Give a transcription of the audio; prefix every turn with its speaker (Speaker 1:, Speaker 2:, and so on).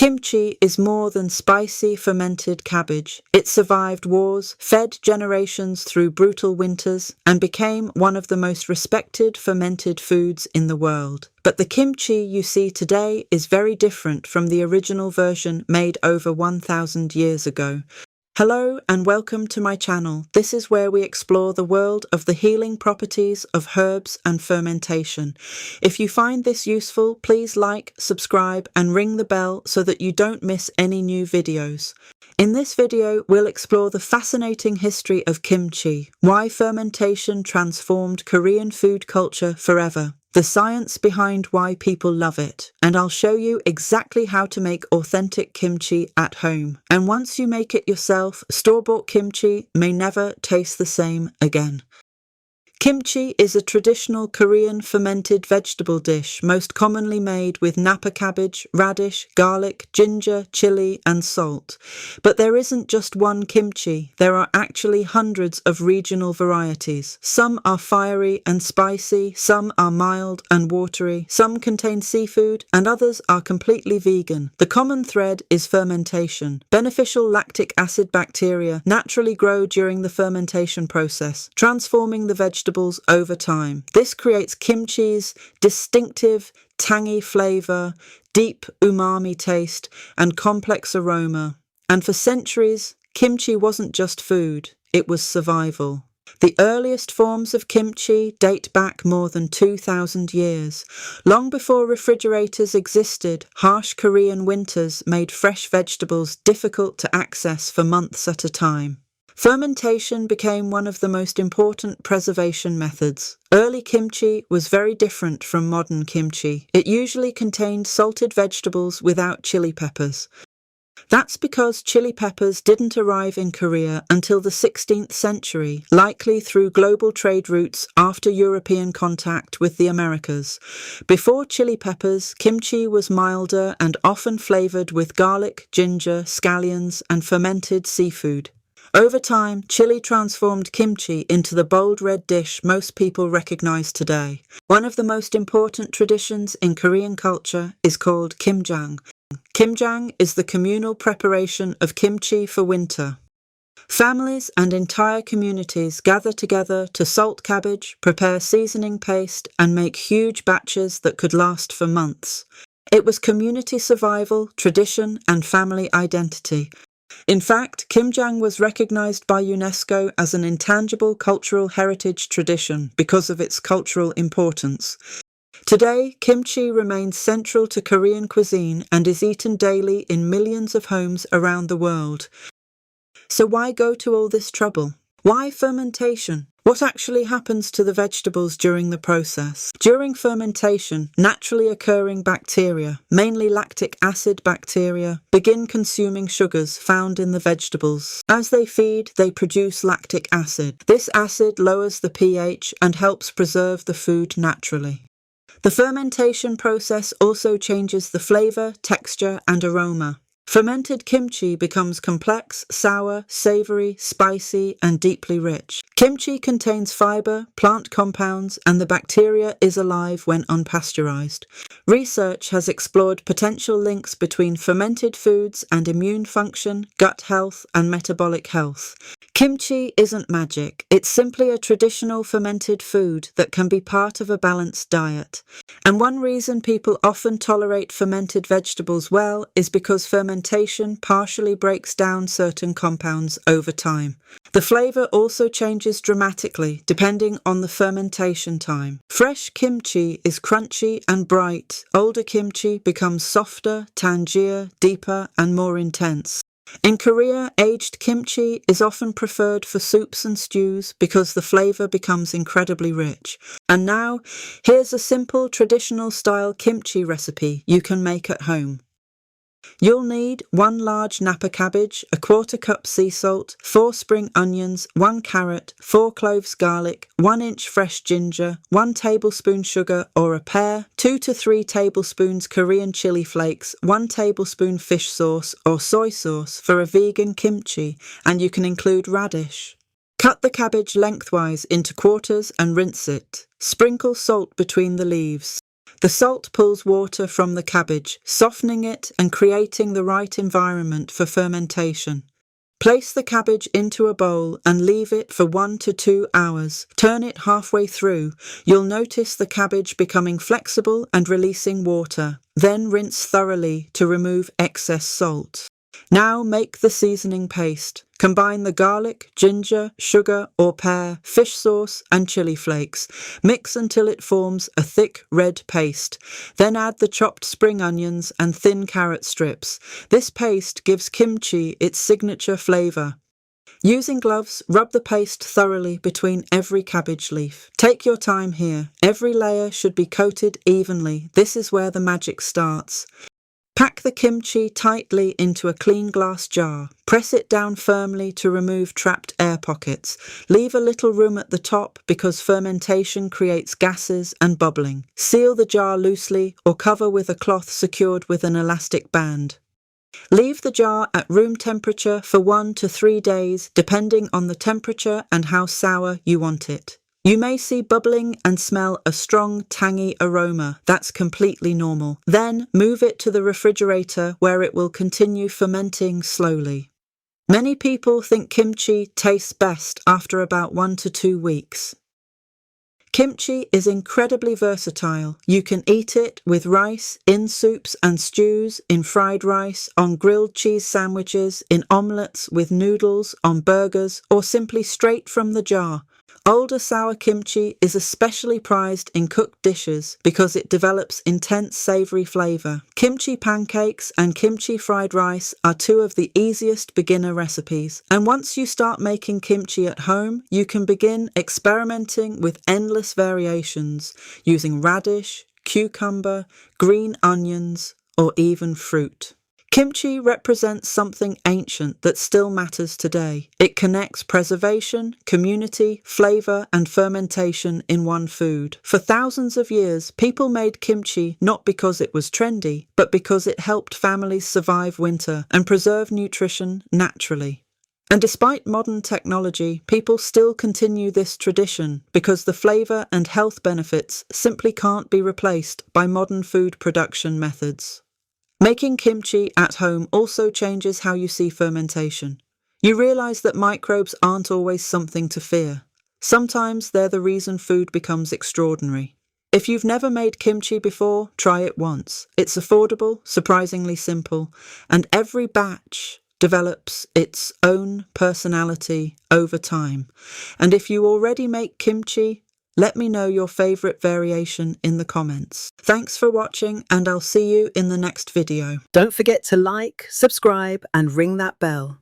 Speaker 1: Kimchi is more than spicy fermented cabbage. It survived wars, fed generations through brutal winters, and became one of the most respected fermented foods in the world. But the kimchi you see today is very different from the original version made over 1,000 years ago. Hello and welcome to my channel. This is where we explore the world of the healing properties of herbs and fermentation. If you find this useful, please like, subscribe and ring the bell so that you don't miss any new videos. In this video, we'll explore the fascinating history of kimchi, why fermentation transformed Korean food culture forever, the science behind why people love it, and I'll show you exactly how to make authentic kimchi at home. And once you make it yourself, store-bought kimchi may never taste the same again. Kimchi is a traditional Korean fermented vegetable dish most commonly made with napa cabbage, radish, garlic, ginger, chili and salt. But there isn't just one kimchi, there are actually hundreds of regional varieties. Some are fiery and spicy, some are mild and watery, some contain seafood and others are completely vegan. The common thread is fermentation. Beneficial lactic acid bacteria naturally grow during the fermentation process, transforming the vegetables over time. This creates kimchi's distinctive, tangy flavour, deep umami taste, and complex aroma. And for centuries, kimchi wasn't just food, it was survival. The earliest forms of kimchi date back more than 2,000 years. Long before refrigerators existed, harsh Korean winters made fresh vegetables difficult to access for months at a time. Fermentation became one of the most important preservation methods. Early kimchi was very different from modern kimchi. It usually contained salted vegetables without chili peppers. That's because chili peppers didn't arrive in Korea until the 16th century, likely through global trade routes after European contact with the Americas. Before chili peppers, kimchi was milder and often flavoured with garlic, ginger, scallions, and fermented seafood. Over time, chili transformed kimchi into the bold red dish most people recognize today. One of the most important traditions in Korean culture is called kimjang. Kimjang is the communal preparation of kimchi for winter. Families and entire communities gather together to salt cabbage, prepare seasoning paste, and make huge batches that could last for months. It was community survival, tradition, and family identity. In fact, kimjang was recognized by UNESCO as an intangible cultural heritage tradition because of its cultural importance. Today, kimchi remains central to Korean cuisine and is eaten daily in millions of homes around the world. So why go to all this trouble? Why fermentation? What actually happens to the vegetables during the process? During fermentation, naturally occurring bacteria, mainly lactic acid bacteria, begin consuming sugars found in the vegetables. As they feed, they produce lactic acid. This acid lowers the pH and helps preserve the food naturally. The fermentation process also changes the flavour, texture, and aroma. Fermented kimchi becomes complex, sour, savoury, spicy, and deeply rich. Kimchi contains fibre, plant compounds, and the bacteria is alive when unpasteurised. Research has explored potential links between fermented foods and immune function, gut health, and metabolic health. Kimchi isn't magic, it's simply a traditional fermented food that can be part of a balanced diet. And one reason people often tolerate fermented vegetables well is because fermentation partially breaks down certain compounds over time. The flavour also changes dramatically depending on the fermentation time. Fresh kimchi is crunchy and bright. Older kimchi becomes softer, tangier, deeper, and more intense. In Korea, aged kimchi is often preferred for soups and stews because the flavour becomes incredibly rich. And now, here's a simple traditional style kimchi recipe you can make at home. You'll need 1 large napa cabbage, a 1/4 cup sea salt, 4 spring onions, 1 carrot, 4 cloves garlic, 1 inch fresh ginger, 1 tablespoon sugar or a pear, 2 to 3 tablespoons Korean chili flakes, 1 tablespoon fish sauce or soy sauce for a vegan kimchi, and you can include radish. Cut the cabbage lengthwise into quarters and rinse it. Sprinkle salt between the leaves. The salt pulls water from the cabbage, softening it and creating the right environment for fermentation. Place the cabbage into a bowl and leave it for 1 to 2 hours. Turn it halfway through. You'll notice the cabbage becoming flexible and releasing water. Then rinse thoroughly to remove excess salt. Now make the seasoning paste. Combine the garlic, ginger, sugar or pear, fish sauce and chili flakes. Mix until it forms a thick red paste. Then add the chopped spring onions and thin carrot strips. This paste gives kimchi its signature flavour. Using gloves, rub the paste thoroughly between every cabbage leaf. Take your time here. Every layer should be coated evenly. This is where the magic starts. Pack the kimchi tightly into a clean glass jar. Press it down firmly to remove trapped air pockets. Leave a little room at the top because fermentation creates gases and bubbling. Seal the jar loosely or cover with a cloth secured with an elastic band. Leave the jar at room temperature for 1 to 3 days, depending on the temperature and how sour you want it. You may see bubbling and smell a strong, tangy aroma. That's completely normal. Then move it to the refrigerator where it will continue fermenting slowly. Many people think kimchi tastes best after about 1 to 2 weeks. Kimchi is incredibly versatile. You can eat it with rice, in soups and stews, in fried rice, on grilled cheese sandwiches, in omelettes, with noodles, on burgers, or simply straight from the jar. Older sour kimchi is especially prized in cooked dishes because it develops intense savoury flavour. Kimchi pancakes and kimchi fried rice are 2 of the easiest beginner recipes. And once you start making kimchi at home, you can begin experimenting with endless variations using radish, cucumber, green onions, or even fruit. Kimchi represents something ancient that still matters today. It connects preservation, community, flavour and fermentation in one food. For thousands of years, people made kimchi not because it was trendy, but because it helped families survive winter and preserve nutrition naturally. And despite modern technology, people still continue this tradition because the flavour and health benefits simply can't be replaced by modern food production methods. Making kimchi at home also changes how you see fermentation. You realise that microbes aren't always something to fear. Sometimes they're the reason food becomes extraordinary. If you've never made kimchi before, try it once. It's affordable, surprisingly simple, and every batch develops its own personality over time. And if you already make kimchi, let me know your favourite variation in the comments. Thanks for watching and I'll see you in the next video.
Speaker 2: Don't forget to like, subscribe and ring that bell.